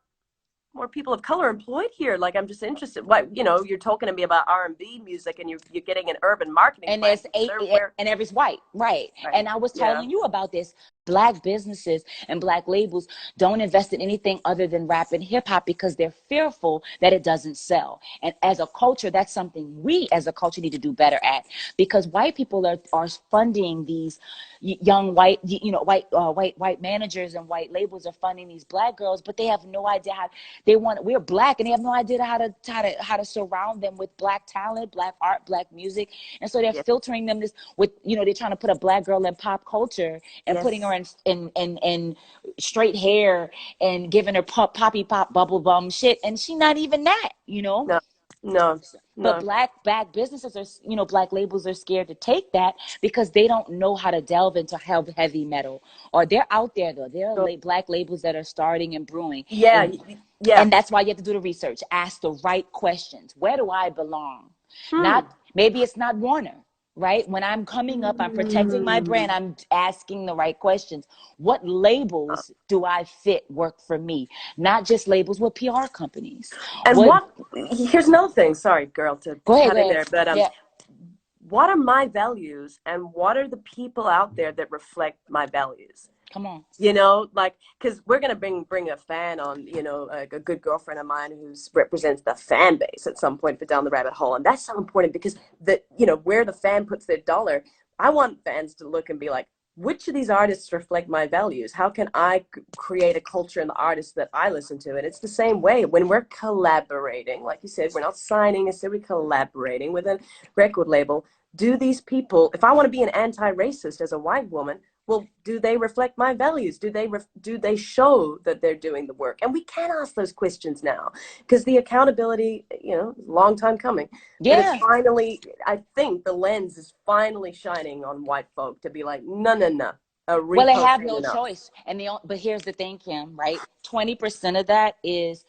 more people of color employed here? Like, I'm just interested. Why, you're talking to me about R&B music, and you're getting an urban marketing And plan there's because they're where, and every's white, right? right, And I was yeah, telling you about this. Black businesses and black labels don't invest in anything other than rap and hip hop because they're fearful that it doesn't sell. And as a culture, that's something we as a culture need to do better at, because white people are funding these young white, white managers and white labels are funding these black girls, but they have no idea how we're black, and they have no idea how to surround them with black talent, black art, black music. And so they're yeah, filtering them this with, they're trying to put a black girl in pop culture and putting her yes, in straight hair and giving her poppy pop bubble bum shit, and she not even that. no, no, But no, black businesses are, black labels are scared to take that because they don't know how to delve into heavy metal. Or they're out there though. There are no. black labels that are starting and brewing, Yeah, and yeah. that's why you have to do the research. Ask the right questions. Where do I belong? Hmm. Not maybe it's not Warner, right? When I'm coming up, I'm protecting my Hmm. brand. I'm asking the right questions. What labels do I fit work for me? Not just labels with PR companies. And What? here's another thing. Sorry, girl, to Go ahead. Go cut in ahead. there, but Yeah. what are my values, and what are the people out there that reflect my values? Come on. Like, because we're gonna bring a fan on, like a good girlfriend of mine who represents the fan base at some point for Down the Rabbit Hole, and that's so important because where the fan puts their dollar, I want fans to look and be like, which of these artists reflect my values? How can I create a culture in the artists that I listen to? And it's the same way when we're collaborating. Like you said, we're not signing, instead we're collaborating with a record label. Do these people, if I want to be an anti-racist as a white woman, well, do they reflect my values? Do they show that they're doing the work? And we can ask those questions now because the accountability, long time coming, but it's Yeah. finally, I think the lens is finally shining on white folk to be like, no, no, no. a Well, they have reposting no enough. choice, and but here's the thing, Kim. Right, 20% of that is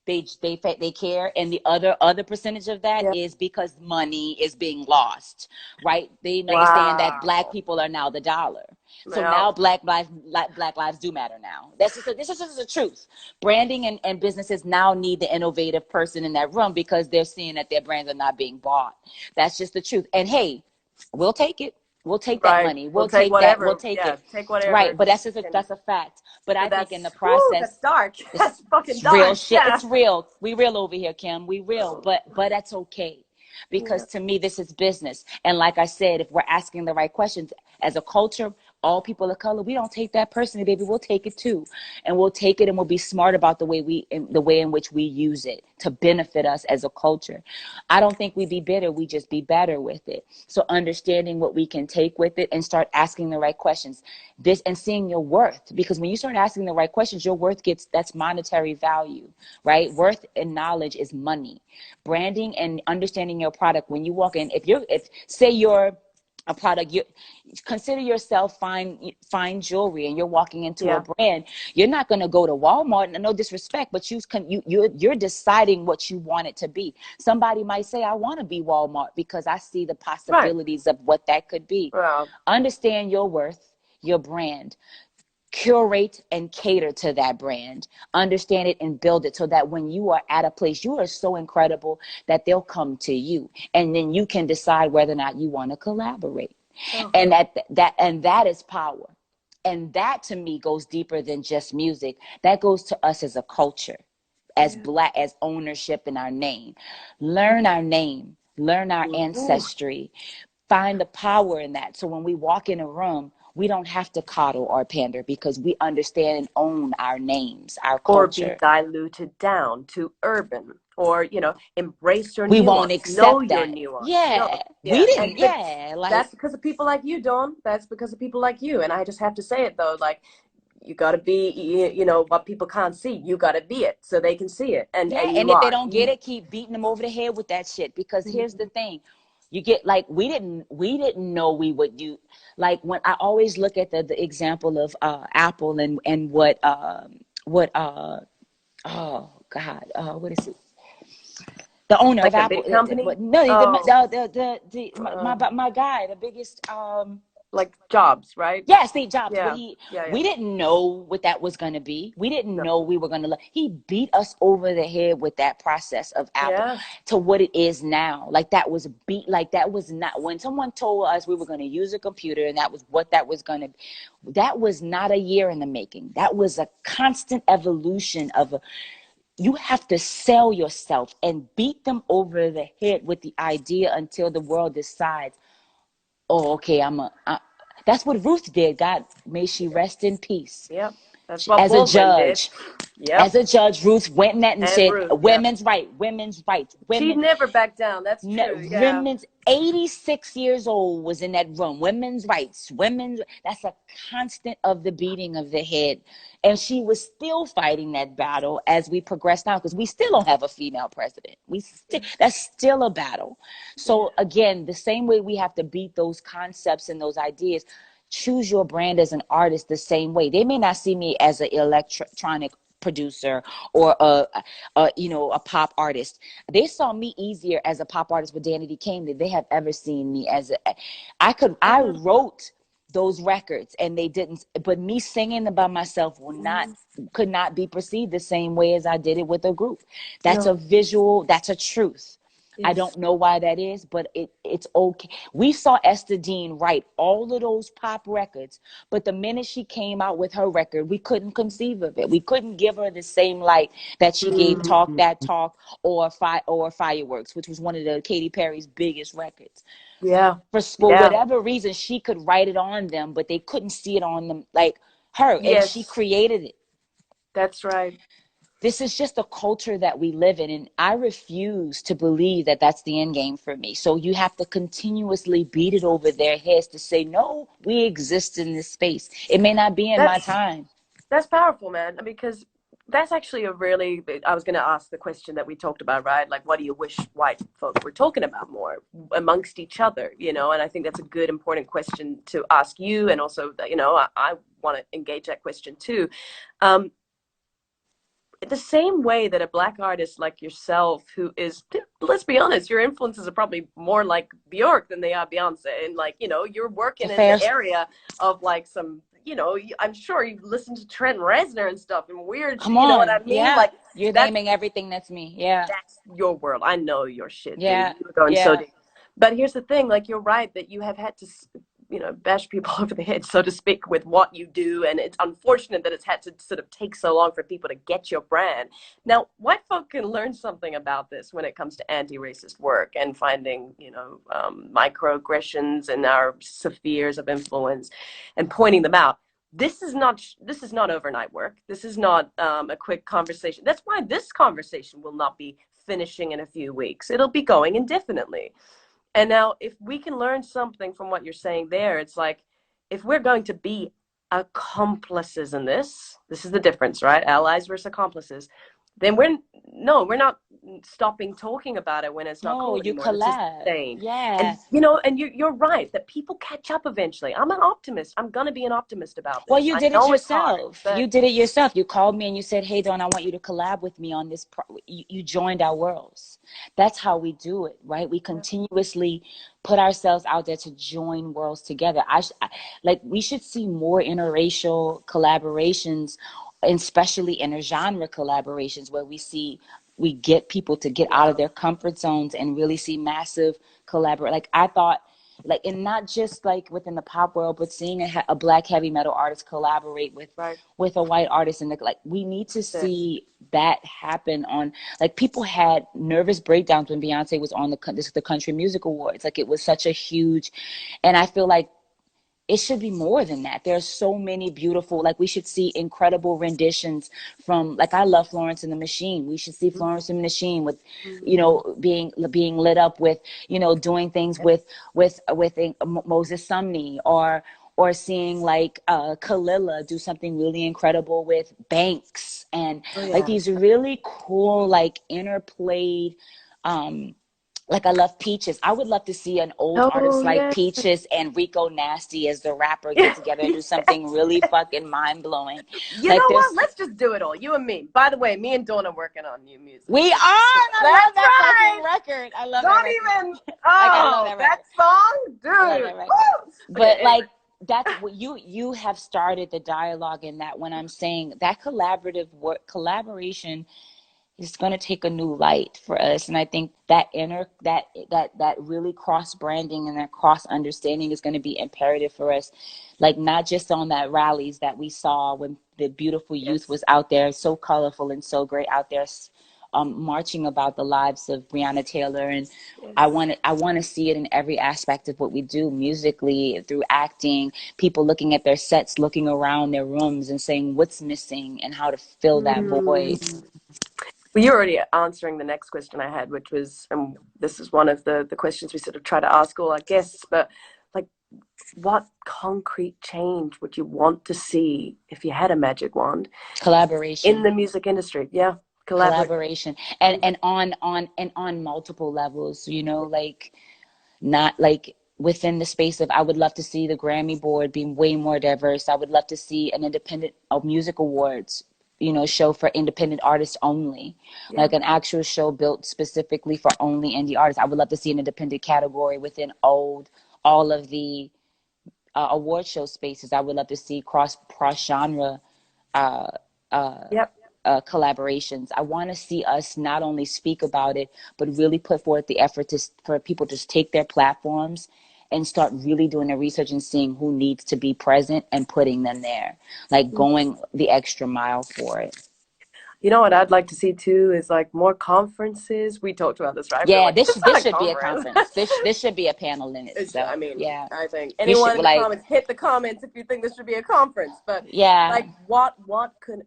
they care, and the other percentage of that Yeah. is because money is being lost. Right, they understand that Black Wow. people are now the dollar, so Yeah. now Black lives do matter now. This is just the truth. Branding and businesses now need the innovative person in that room because they're seeing that their brands are not being bought. That's just the truth. And hey, we'll take it. We'll take that Right. money. We'll We'll take take that. We'll whatever. take Yeah. it. Take whatever Right. But can. that's a fact. But But I think in the that's, whoo, that's process, dark. it's That's fucking it's real dark. shit. Yeah. It's real. We real over here, Kim. We real. But that's okay. Yeah. Because to me, this is business. And like I said, if we're asking the right questions as a culture, all people of color, we don't take that personally, baby. We'll take it too. And we'll take it and we'll be smart about the way in which we use it to benefit us as a culture. I don't think we be bitter. We just be better with it. So understanding what we can take with it and start asking the right questions. This and seeing your worth, because when you start asking the right questions, your worth gets, that's monetary value, right? Worth and knowledge is money. Branding and understanding your product. When you walk in, if say you're a product, you consider yourself fine jewelry and you're walking into a Yeah. brand, you're not going to go to Walmart, no disrespect, but you're deciding what you want it to be. Somebody might say, I want to be Walmart because I see the Right. possibilities of what that could be. Well, Understand your worth, your brand, curate and cater to that brand, understand it and build it so that when you are at a place, you are so incredible that they'll come to you, and then you can decide whether or not you want to collaborate. oh, And that is power. And that to me goes deeper than just music. That goes to us as a culture, as yeah. Black, as ownership in our name. Learn our name, learn our Mhm. ancestry, find the power in that. So when we walk in a room, we don't have to coddle or pander because we understand and own our names, our Or be culture. diluted down to urban, or embrace your We won't nuance, know accept your that. nuance. No, Yeah, we yeah, didn't. but Yeah, like, that's because of people like you, Dawn. That's because of people like you. And I just have to say it though, like, you got to be, what people can't see, you got to be it so they can see it, yeah. and And you if they are don't get you. it, keep beating them over the head with that shit. Because here's the thing, you get, like, we didn't know we would do. Like, when I always look at the example of Apple and what oh God, what is it? The owner of Like the Apple, big company. but no, Oh, my guy, the biggest, like Jobs, right? yeah, Steve Jobs. Yeah, yeah, yeah. We didn't know what that was going to be. We didn't No. know we were going to. He beat us over the head with that process of Apple Yeah. to what it is now. Like, that was beat. Like, that was not, when someone told us we were going to use a computer and that was what that was going to. That was not a year in the making. That was a constant evolution of a. You have to sell yourself and beat them over the head with the idea until the world decides, oh, okay, that's what Ruth did. God, may she rest in peace. Yep. That's what As a Baldwin did. judge, Yep. Ruth went in that and And said, Ruth. Yep. women's right, women's rights, She'd women. never back down. That's No, true. Yeah. women's 86 years old was in that room. Women's rights, women's, that's a constant of the beating of the head. And she was still fighting that battle as we progress now, because we still don't have a female president. That's still a battle. Yeah. So again, the same way we have to beat those concepts and those ideas, choose your brand as an artist the same way. They may not see me as an electronic producer or a pop artist. They saw me easier as a pop artist with Danity Kane than they have ever seen me as I Mhm. wrote those records and they didn't, but me singing by myself Mhm. could not be perceived the same way as I did it with a group. That's a No. visual, that's a truth. I Yes. don't know why that is, but it's okay. We saw Esther Dean write all of those pop records, but the minute she came out with her record, we couldn't conceive of it. We couldn't give her the same light that she gave Talk Mhm. That Talk or Fireworks, which was one of the Katy Perry's biggest records. Yeah. For Yeah. whatever reason, she could write it on them, but they couldn't see it on them like her, and she Yes. created it. That's right. This is just a culture that we live in, and I refuse to believe that that's the end game for me. So you have to continuously beat it over their heads to say, no, we exist in this space. It may not be in my That's time. that's powerful, man. Because that's actually a really, I was going to ask the question that we talked about, right? Like, what do you wish white folk were talking about more amongst each other, you know? And I think that's a good, important question to ask you. And also, you know, I want to engage that question too. Um, the same way that a black artist like yourself, who is, let's be honest, your influences are probably more like Bjork than they are Beyonce, and like, you know, you're working in Fair. the area of like some, you know, I'm sure you've listened to Trent Reznor and stuff and weird shit, Come you know what on. I mean? Yeah. Like, You're that's naming everything that's me. Yeah. that's your world. I know your shit, dude. Yeah. You're going so Yeah. deep. But here's the thing, like, you're right that you have had to, you know, bash people over the head, so to speak, with what you do. And it's unfortunate that it's had to sort of take so long for people to get your brand. Now, white folk can learn something about this when it comes to anti-racist work and finding, you know, microaggressions in our spheres of influence and pointing them out. This is not overnight work. This is not a quick conversation. That's why this conversation will not be finishing in a few weeks. It'll be going indefinitely. And now, if we can learn something from what you're saying there, it's like, if we're going to be accomplices in this is the difference, right? Allies versus accomplices. Then we're not stopping talking about it when it's not No, cool you anymore. This is collab. insane. Yeah. And you know, and you're right that people catch up eventually. I'm an optimist. I'm gonna be an optimist about Well, this. you I did it know it's hard, yourself. but You did it yourself. You called me and you said, "Hey, Dawn, I want you to collab with me on this." You joined our worlds. That's how we do it, right? We continuously put ourselves out there to join worlds together. Like we should see more interracial collaborations, and especially intergenre collaborations, where we get people to get out yeah, of their comfort zones and really see massive collaborate. Like I thought, like, and not just like within the pop world, but seeing a black heavy metal artist collaborate right. with a white artist, and like we need to That's it. see that happen. On like people had nervous breakdowns when Beyonce was on the Country Music Awards. Like it was such a huge, and I feel like it should be more than that. There's so many beautiful, like we should see incredible renditions from, like I love Florence and the Machine. We should see Florence and the Machine with, you Mm-hmm. know, being lit up with, you know, doing things Yes. with Moses Sumney, or seeing like Kalila do something really incredible with Banks, and Oh like yeah. these really cool like interplayed, like I love Peaches. I would love to see an old Oh artist like yeah. Peaches and Rico Nasty as the rapper get Yeah. together and do something really fucking mind blowing. You Like know what? there's, Let's just do it all. You and me. By the way, me and Dawn are working on new music. we are. I love That's that fucking right. record. I love that Don't record. even. Like I love Oh, that that record. song, I love dude. that record. Woo! Okay. But Anyway. like that's what you have started the dialogue in that. When I'm saying that collaborative work, collaboration, it's going to take a new light for us, and I think that that really cross branding and that cross understanding is going to be imperative for us, like not just on that rallies that we saw when the beautiful youth Yes. was out there, so colorful and so great out there, marching about the lives of Breonna Taylor. And Yes. I want to see it in every aspect of what we do, musically, through acting, people looking at their sets, looking around their rooms and saying what's missing and how to fill that void. Mm. Well, you're already answering the next question I had, which was, and this is one of the questions we sort of try to ask all our guests, but like, what concrete change would you want to see if you had a magic wand in Collaboration. the music industry? Yeah, collaborate. Collaboration, and on multiple levels, you know, like not like within the space of, I would love to see the Grammy board be way more diverse. I would love to see an independent music awards, you know, show for independent artists only, Yeah. like an actual show built specifically for only indie artists. I would love to see an independent category within all of the award show spaces. I would love to see cross genre uh, uh, Yep. collaborations. I want to see us not only speak about it, but really put forth the effort for people to take their platforms and start really doing the research and seeing who needs to be present and putting them there, like going the extra mile for it. You know what I'd like to see too is like more conferences. We talked about this, right? We're Yeah, like, it's this not a should be a conference. conference. This should be a panel in I itself. mean, Yeah, I think we should anyone in the like, comments, hit the comments if you think this should be a conference. But yeah. like, what could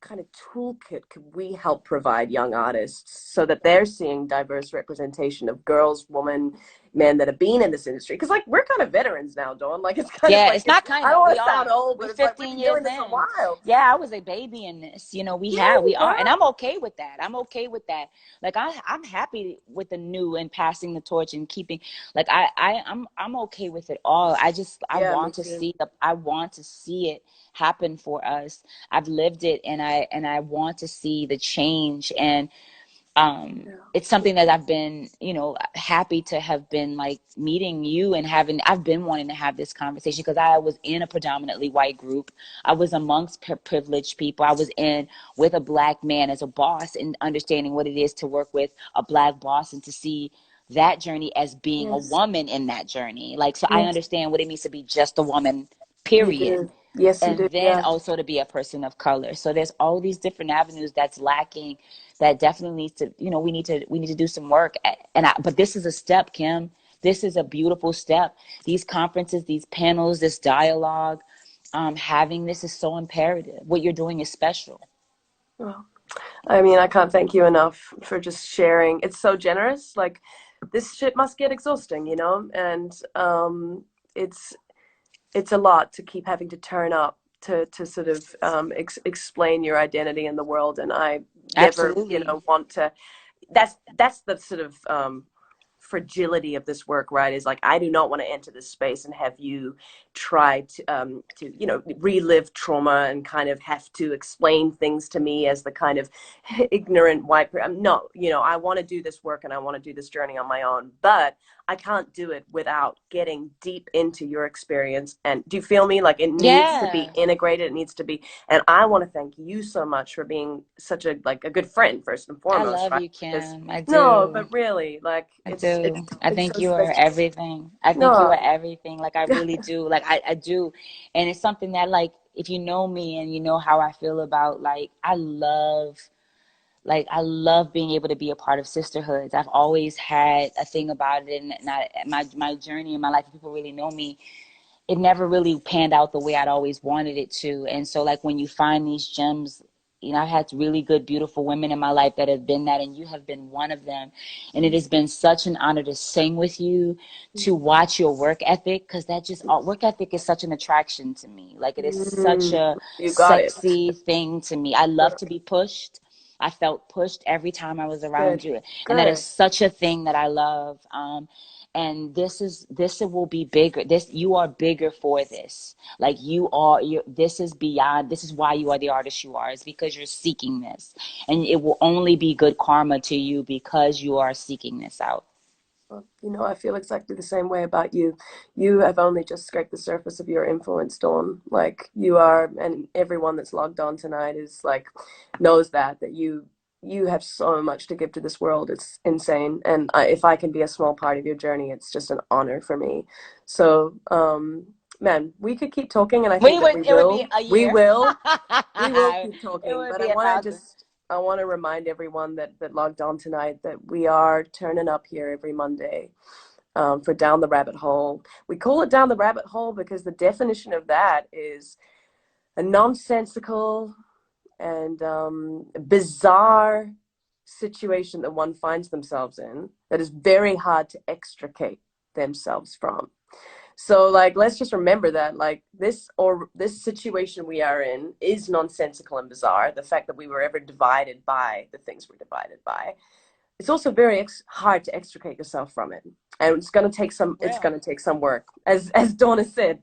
kind of toolkit could we help provide young artists so that they're seeing diverse representation of girls, women, men that have been in this industry? Because like we're kind of veterans now, Dawn. Like it's kind of Yeah, like it's not I kind don't of. want We to sound are. old, We but it's like we've 15 been years doing this a in. while. Yeah, I was a baby in this. Yeah, We you are, and are. I'm okay with that. I'm okay with that. Like I'm happy with the new and passing the torch and keeping. Like I'm okay with it all. I Yeah, me want to too. see I want to see it happen for us. I've lived it, and I want to see the change. And Yeah, it's me something that too. I've been, happy to have been like meeting you and I've been wanting to have this conversation because I was in a predominantly white group. I was amongst privileged people. I was in with a black man as a boss and understanding what it is to work with a black boss and to see that journey as being a Yes, woman in that journey. Like, so I yes, understand what it means to be just a woman, you period, do. Yes, you do. and then Yeah. also to be a person of color. So there's all these different avenues that's lacking that definitely needs to, we need to do some work. But this is a step, Kim. This is a beautiful step. These conferences, these panels, this dialogue, having this is so imperative. What you're doing is special. Well, I mean, I can't thank you enough for just sharing. It's so generous. Like, this shit must get exhausting, you know? And it's it's a lot to keep having to turn up to sort of explain your identity in the world. And I never, Absolutely. want to. That's the sort of fragility of this work, right? Is like I do not want to enter this space and have you try to relive trauma and kind of have to explain things to me as the kind of ignorant white person. No, I want to do this work and I want to do this journey on my own, but I can't do it without getting deep into your experience. And do you feel me? Like it needs to be Yeah. integrated. It needs to be. And I want to thank you so much for being such a good friend first and I foremost, love right? you, Because Kim. I no, do. but really, like I it's it's do. I it's think so you are special. everything. I think you are No, everything. Like I really do. Like I do. And it's something that like if you know me and you know how I feel about I love being able to be a part of sisterhoods. I've always had a thing about it and my journey in my life, if people really know me, it never really panned out the way I'd always wanted it to. And so like when you find these gems, I've had really good, beautiful women in my life that have been that, and you have been one of them. And it has been such an honor to sing with you, to watch your work ethic, because that just work ethic is such an attraction to me. Like it is such mm, a you got it. sexy thing to me. I love to be pushed. I felt pushed every time I was Good, around you, and that is good. such a thing that I love. And this will be bigger. This you are bigger for this. Like this is beyond. This is why you are the artist you are. It's because you're seeking this, and it will only be good karma to you because you are seeking this out. Well, I feel exactly the same way about you. You have only just scraped the surface of your influence, Dawn. Like you are, and everyone that's logged on tonight is like knows that you have so much to give to this world. It's insane, and if I can be a small part of your journey, it's just an honor for me. So, man, we could keep talking, and I think We that would. we It would be will. a We year. will. We will keep It talking, would but be 1,000. I want to remind everyone that logged on tonight that we are turning up here every Monday for Down the Rabbit Hole. We call it Down the Rabbit Hole because the definition of that is a nonsensical and bizarre situation that one finds themselves in that is very hard to extricate themselves from. So like let's just remember that like this situation we are in is nonsensical and bizarre. The fact that we were ever divided by the things we're divided by. It's also very hard to extricate yourself from it. And it's Real. going to take some work. As Donna said,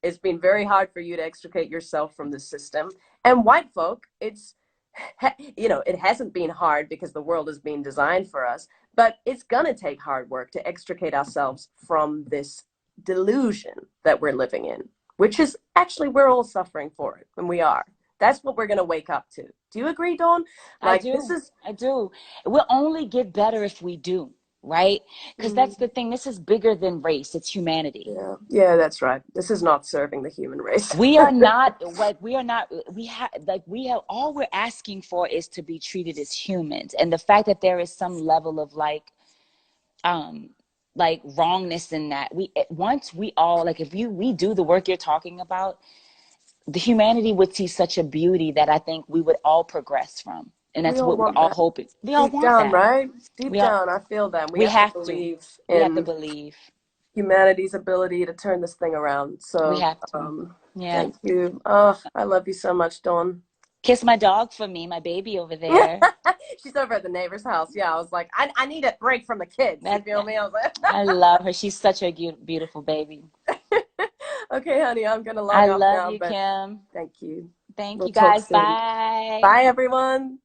it's been very hard for you to extricate yourself from the system. And white folk, it hasn't been hard because the world is being designed for us, but it's going to take hard work to extricate ourselves from this delusion that we're living in, which is actually we're all suffering for it, and we are. That's what we're going to wake up to. Do you agree, Dawn? I Like this do. is I do. We'll only get better if we do, right? Because that's the thing. This is bigger than race. It's humanity. yeah, yeah, that's right. This is not serving the human race. We are not like we are not we have like we have all we're asking for is to be treated as humans. And the fact that there is some level of um wrongness in that, we once we all like if we do the work you're talking about, the humanity would see such a beauty that I think we would all progress from. And We that's all what we're want all that. hoping. We all Deep want down, that. right? Deep We all, down, I feel that. We we have to have to. believe We have to in believe. humanity's ability to turn this thing around. We So, have to. Yeah. thank you. Oh, I love you so much, Dawn. Kiss my dog for me, my baby over there. She's over at the neighbor's house. Yeah, I was like, I need a break from the kids. You That feel me? I was I love her. She's such a beautiful baby. like, okay, honey, I'm gonna log I off love now, you, but Kim. thank you. Thank We'll you talk guys. soon. Bye. Bye, everyone.